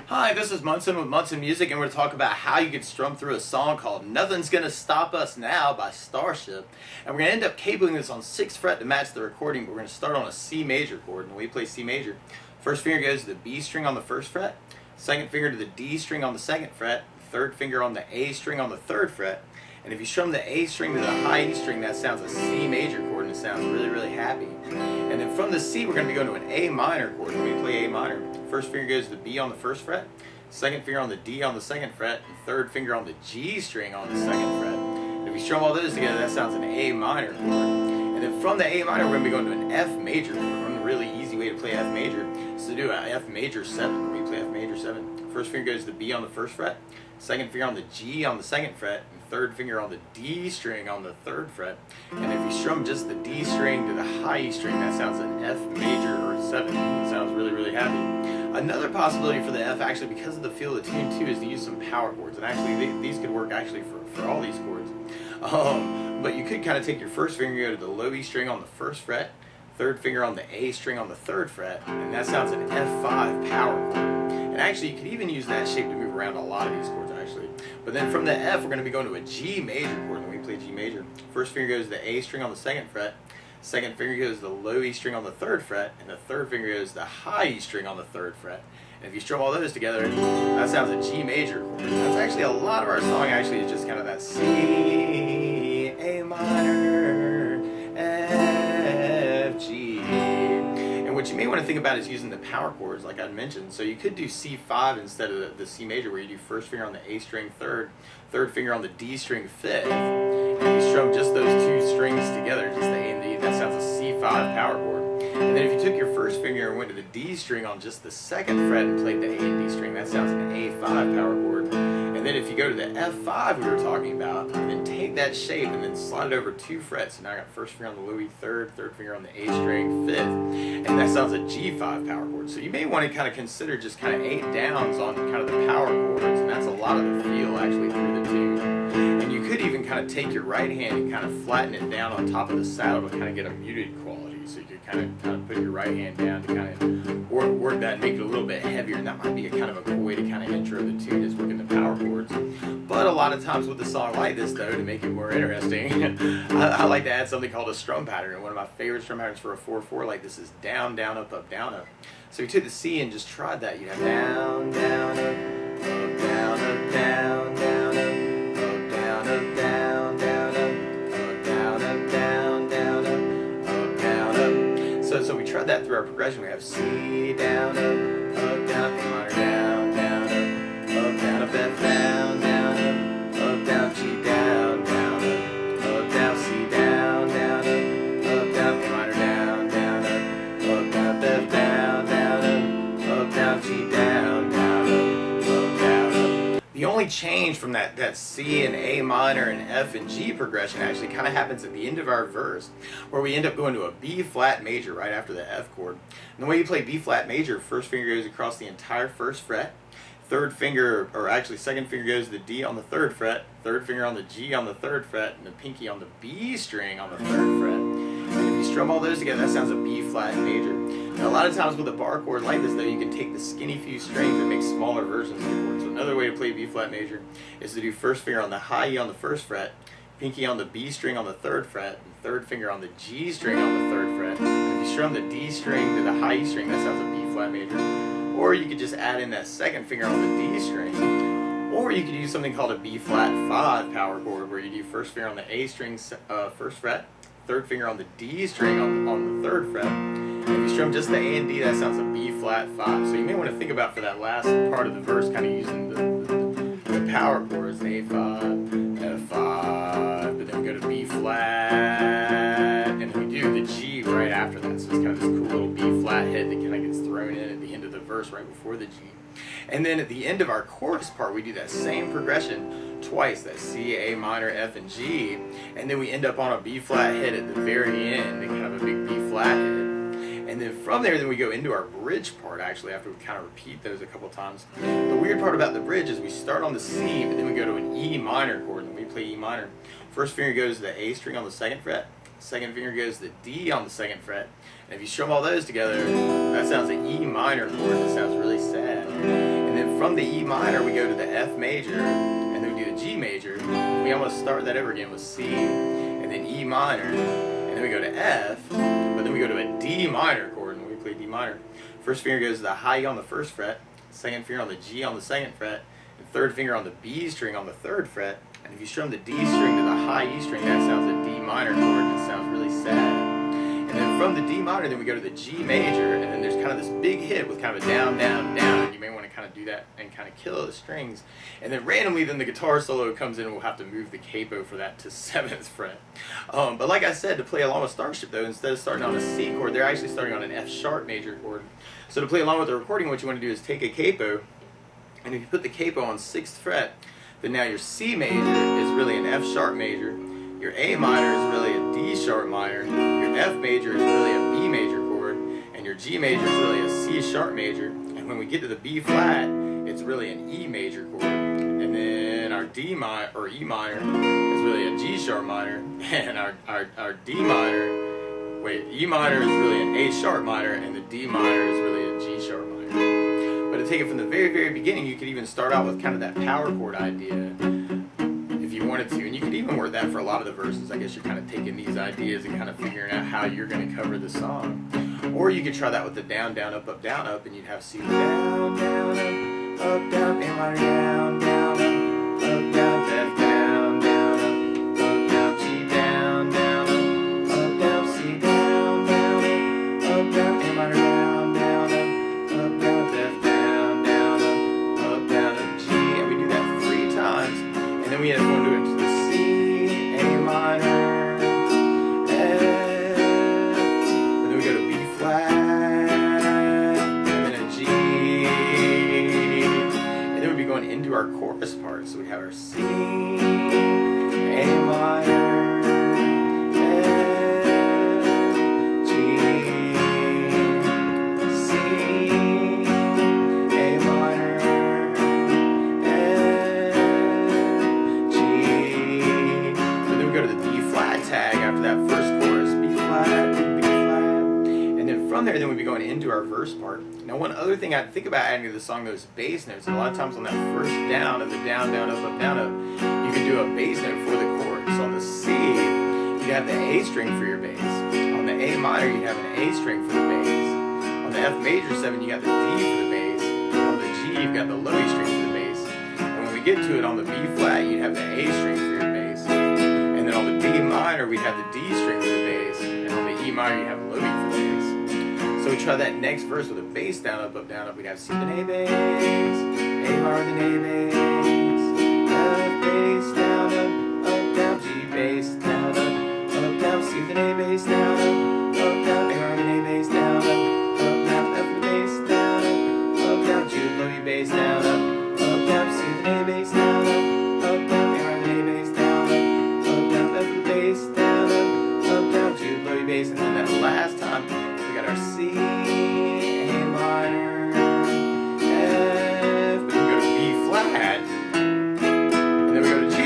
Hi, this is Munson with Munson Music, and we're going to talk about how you can strum through a song called Nothing's Gonna Stop Us Now by Starship. And we're going to end up cabling this on 6th fret to match the recording, but we're going to start on a C major chord. And when we play C major, first finger goes to the B string on the 1st fret, second finger to the D string on the 2nd fret, third finger on the A string on the 3rd fret. And if you strum the A string to the high E string, that sounds a C major chord, and it sounds really, really happy. And then from the C, we're going to be going to an A minor chord. When we play A minor, first finger goes to the B on the 1st fret, second finger on the D on the 2nd fret, and third finger on the G string on the 2nd fret. And if you strum all those together, that sounds an A minor chord. And then from the A minor, we're going to be going to an F major chord. One really easy way to play F major is to do an F major 7. When we play F major 7, first finger goes to the B on the 1st fret, second finger on the G on the 2nd fret, and third finger on the D string on the 3rd fret. And if you strum just the D string to the high E string, that sounds an F major or 7. It sounds really, really happy. Another possibility for the F, actually, because of the feel of the tune too, is to use some power chords. And actually, these could work actually for all these chords. But you could kind of take your first finger, go to the low E string on the 1st fret, third finger on the A string on the 3rd fret, and that sounds an F5 power chord. And actually, you could even use that shape to move around a lot of these chords, actually. But then from the F, we're going to be going to a G major chord when we play G major. First finger goes to the A string on the 2nd fret, second finger goes to the low E string on the 3rd fret, and the third finger goes to the high E string on the 3rd fret. And if you strum all those together, that sounds a G major chord. That's actually a lot of our song actually is just kind of that C, A minor, F, G. And what you may want to think about is using the power chords like I mentioned. So you could do C5 instead of the C major, where you do first finger on the A string 3rd, third finger on the D string 5th. And if you strum just those two strings together, just the A and D, that sounds a C5 power chord. And then if you took your first finger and went to the D string on just the 2nd fret and played the A and D string, that sounds an A5 power chord. And then if you go to the F5 we were talking about, and then take that shape and then slide it over 2 frets. So now I got first finger on the low E 3rd, third finger on the A string 5th, and that sounds a G5 power chord. So you may want to kind of consider just kind of 8 downs on kind of the power chords, and that's a lot of the feel actually through the tune. And you could even kind of take your right hand and kind of flatten it down on top of the saddle to kind of get a muted quality. So you could kind of put your right hand down to kind of work that and make it a little bit heavier. And that might be a kind of a cool way to kind of intro the tune, is working the power chords. But a lot of times with a song like this, though, to make it more interesting, I like to add something called a strum pattern. And one of my favorite strum patterns for a 4/4 like this is down, down, up, up, down, up. So you took the C and just tried that. You'd have down, down, up, down, up, down, down, up, down, up, down, down, up, down, up, down, down, up, down, up. So we tried that through our progression. We have C, down, up, down, A minor, down, down, up, down, up, F, down, down, up, down, G, down, down, up, down, C, down, down, up, down, A minor, down, down, up, down, F, down, down, up, down, G, down, down, up, down, up. The only change from that C and A minor and F and G progression actually kind of happens at the end of our verse, where we end up going to a B flat major right after the F chord. And the way you play B flat major, first finger goes across the entire 1st fret, third finger, or actually second finger goes to the D on the 3rd fret, third finger on the G on the 3rd fret, and the pinky on the B string on the 3rd fret. And if you strum all those together, that sounds a B flat major. Now, a lot of times with a bar chord like this, though, you can take the skinny few strings and make smaller versions of the chord. So another way to play B flat major is to do first finger on the high E on the 1st fret, pinky on the B string on the 3rd fret, and third finger on the G string on the 3rd fret. And if you strum the D string to the high E string, that sounds a B flat major. Or you could just add in that second finger on the D string. Or you could use something called a B flat 5 power chord, where you do first finger on the A string 1st fret, third finger on the D string on the 3rd fret. And if you strum just the A and D, that sounds a B flat 5. So you may want to think about, for that last part of the verse, kind of using the power chords, A5, F5, but then we go to B flat, and then we do the G right after that. So it's kind of this cool little B flat hit that kind of gets thrown in at the end of the verse right before the G. And then at the end of our chorus part, we do that same progression twice, that C, A minor, F, and G, and then we end up on a B flat hit at the very end, and kind of a big B flat hit. And then from there, then we go into our bridge part, actually, after we kind of repeat those a couple times. The weird part about the bridge is we start on the C, but then we go to an E minor chord, and we play E minor. First finger goes to the A string on the 2nd fret, second finger goes to the D on the second fret. And if you strum all those together, that sounds an E minor chord. That sounds really sad. And then from the E minor, we go to the F major, and then we do the G major. We almost start that over again with C, and then E minor, and then we go to F, but then we go to a D minor chord, and we play D minor. First finger goes to the high E on the first fret, second finger on the G on the second fret, and third finger on the B string on the third fret. And if you strum the D string to the high E string, that sounds a D minor chord, and it sounds really sad. And then from the D minor, then we go to the G major, and then there's kind of this big hit with kind of a down, down, down, and you may want to kind of do that and kind of kill the strings. And then randomly, then the guitar solo comes in, and we'll have to move the capo for that to 7th fret. But like I said, to play along with Starship, though, instead of starting on a C chord, they're actually starting on an F sharp major chord. So to play along with the recording, what you want to do is take a capo, and if you put the capo on 6th fret, then now your C major is really an F sharp major, your A minor is really a D sharp minor, your F major is really a B major chord, and your G major is really a C sharp major. And when we get to the B flat, it's really an E major chord. And then our D minor or E minor is really a G sharp minor, and our D minor, E minor is really an A sharp minor, and the D minor is really a G sharp minor. But to take it from the very, very beginning, you could even start out with kind of that power chord idea if you wanted to. And you could even work that for a lot of the verses. I guess you're kind of taking these ideas and kind of figuring out how you're going to cover the song. Or you could try that with the down, down, up, and you'd have C down, down, up, down, A minor, down, down, up, down, F down, down, up, down, G down, down, up, down, C down, down, up, down, A minor, down, down, up, down, F down, down, up, down, G. And we do that 3 times. And then we end up going to it to the C, A minor, F, and then we go to B flat, and then a G, and then we'd be going into our chorus part. So we have our C, A minor, F, G, C, A minor, F, G, but then we go to the B flat tag after that first chorus, B flat, B flat, and then from there, then we'd be going into our verse part. Now, one other thing I'd think about adding to the song, those bass notes, and a lot of times on that first down of the down, down, up, you could do a bass note for the chorus. So on the C, you'd have the A string for your bass. On the A minor, you'd have an A string for the bass. On the F major 7, you got the D for the bass. On the G, you've got the low E string for the bass. And when we get to it on the B flat, you'd have the A string for your bass. And then on the D minor, we'd have the D string for the bass. And on the E minor, you'd have low E for the bass. So we try that next verse with a bass down, up, we'd have C then A bass, A minor then A bass, F bass down, G bass down, C then A bass down, A minor then A bass down, F bass down, G low E bass down, C then A bass down, A minor then A bass down, F bass down, G low E bass, and then that last time we got our C, A minor, F, but then we go to B flat, and then we go to G.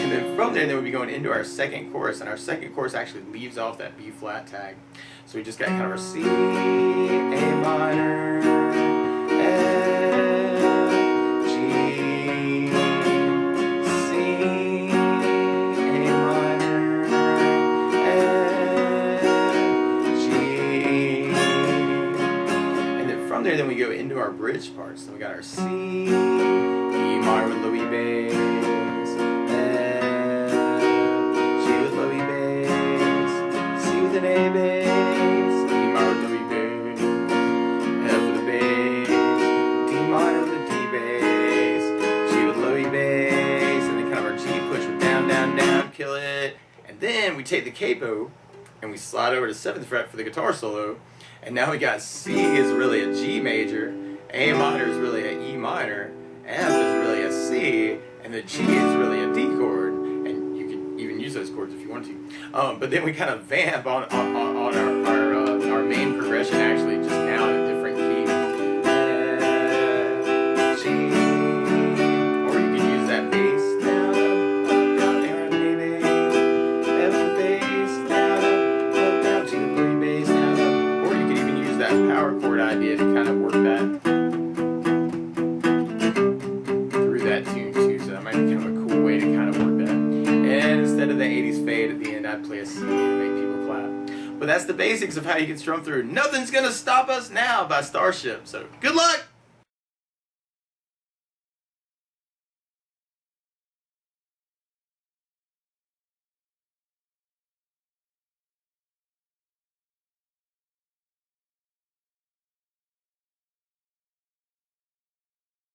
And then from there, then we'll be going into our second chorus, and our second chorus actually leaves off that B flat tag. So we just got kind of our C, A minor, F, G, C, A minor, F, G. And then from there, then we go into our bridge parts. So we got our C, E minor with low E bass, F, G with low E bass, C with an A bass, E minor with low E bass, F with a bass, D minor with a D bass, G with low E bass, and then kind of our G push with down, down, down, kill it. And then we take the capo and we slide over to 7th fret for the guitar solo. And now we got C is really a G major, A minor is really a E minor, F is really a C, and the G is really a D chord. And you can even use those chords if you want to. But then we kind of vamp on our main progression actually just now in a different key. F, G, or you can use that bass down, A minor then A bass, power chord idea to kind of work that through that tune too. So that might be kind of a cool way to kind of work that. And instead of the 80s fade at the end, I'd play a C to make people clap. But that's the basics of how you can strum through Nothing's Gonna Stop Us Now by Starship. So good luck!